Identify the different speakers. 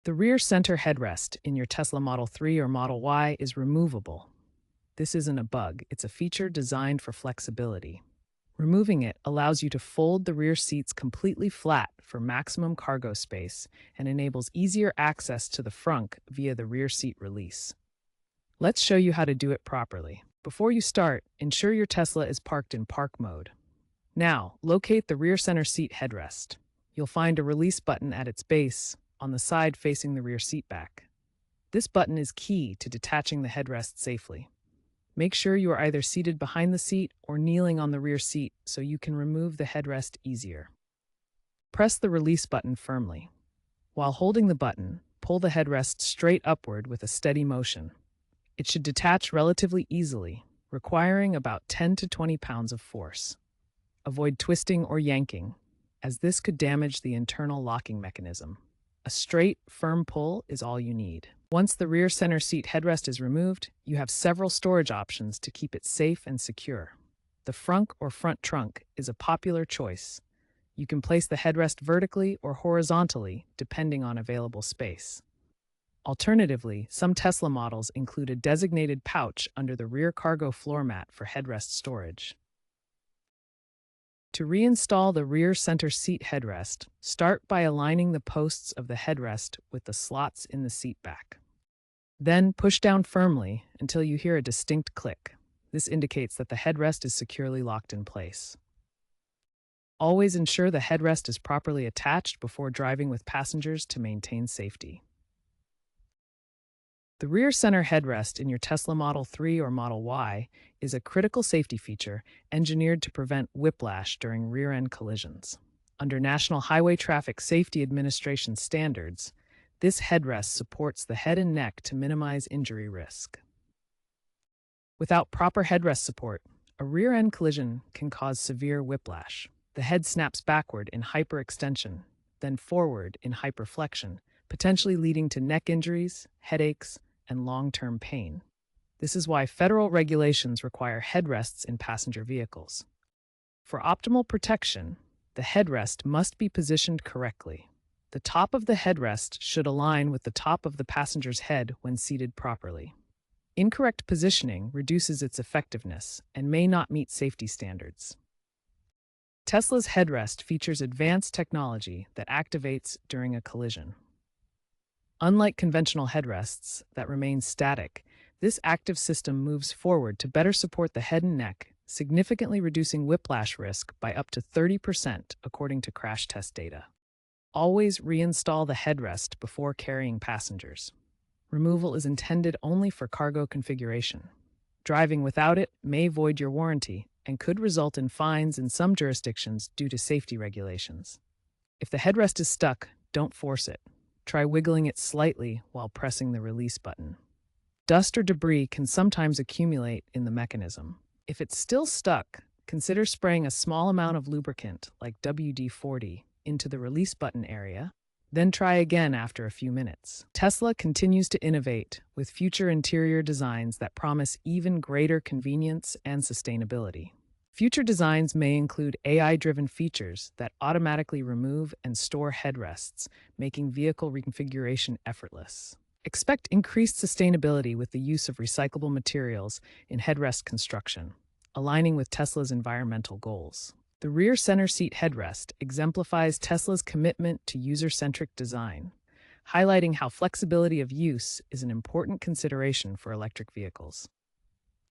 Speaker 1: The rear center headrest in your Tesla Model 3 or Model Y is removable. This isn't a bug, it's a feature designed for flexibility. Removing it allows you to fold the rear seats completely flat for maximum cargo space and enables easier access to the frunk via the rear seat release. Let's show you how to do it properly. Before you start, ensure your Tesla is parked in park mode. Now, locate the rear center seat headrest. You'll find a release button at its base, on the side facing the rear seat back. This button is key to detaching the headrest safely. Make sure you are either seated behind the seat or kneeling on the rear seat so you can remove the headrest easier. Press the release button firmly. While holding the button, pull the headrest straight upward with a steady motion. It should detach relatively easily, requiring about 10 to 20 pounds of force. Avoid twisting or yanking, as this could damage the internal locking mechanism. A straight, firm pull is all you need. Once the rear center seat headrest is removed, you have several storage options to keep it safe and secure. The frunk or front trunk is a popular choice. You can place the headrest vertically or horizontally, depending on available space. Alternatively, some Tesla models include a designated pouch under the rear cargo floor mat for headrest storage. To reinstall the rear center seat headrest, start by aligning the posts of the headrest with the slots in the seat back. Then push down firmly until you hear a distinct click. This indicates that the headrest is securely locked in place. Always ensure the headrest is properly attached before driving with passengers to maintain safety. The rear center headrest in your Tesla Model 3 or Model Y is a critical safety feature engineered to prevent whiplash during rear-end collisions. Under National Highway Traffic Safety Administration standards, this headrest supports the head and neck to minimize injury risk. Without proper headrest support, a rear-end collision can cause severe whiplash. The head snaps backward in hyperextension, then forward in hyperflexion, potentially leading to neck injuries, headaches, and long-term pain. This is why federal regulations require headrests in passenger vehicles. For optimal protection, the headrest must be positioned correctly. The top of the headrest should align with the top of the passenger's head when seated properly. Incorrect positioning reduces its effectiveness and may not meet safety standards. Tesla's headrest features advanced technology that activates during a collision. Unlike conventional headrests that remain static, this active system moves forward to better support the head and neck, significantly reducing whiplash risk by up to 30% according to crash test data. Always reinstall the headrest before carrying passengers. Removal is intended only for cargo configuration. Driving without it may void your warranty and could result in fines in some jurisdictions due to safety regulations. If the headrest is stuck, don't force it. Try wiggling it slightly while pressing the release button. Dust or debris can sometimes accumulate in the mechanism. If it's still stuck, consider spraying a small amount of lubricant, like WD-40, into the release button area, then try again after a few minutes. Tesla continues to innovate with future interior designs that promise even greater convenience and sustainability. Future designs may include AI-driven features that automatically remove and store headrests, making vehicle reconfiguration effortless. Expect increased sustainability with the use of recyclable materials in headrest construction, aligning with Tesla's environmental goals. The rear center seat headrest exemplifies Tesla's commitment to user-centric design, highlighting how flexibility of use is an important consideration for electric vehicles.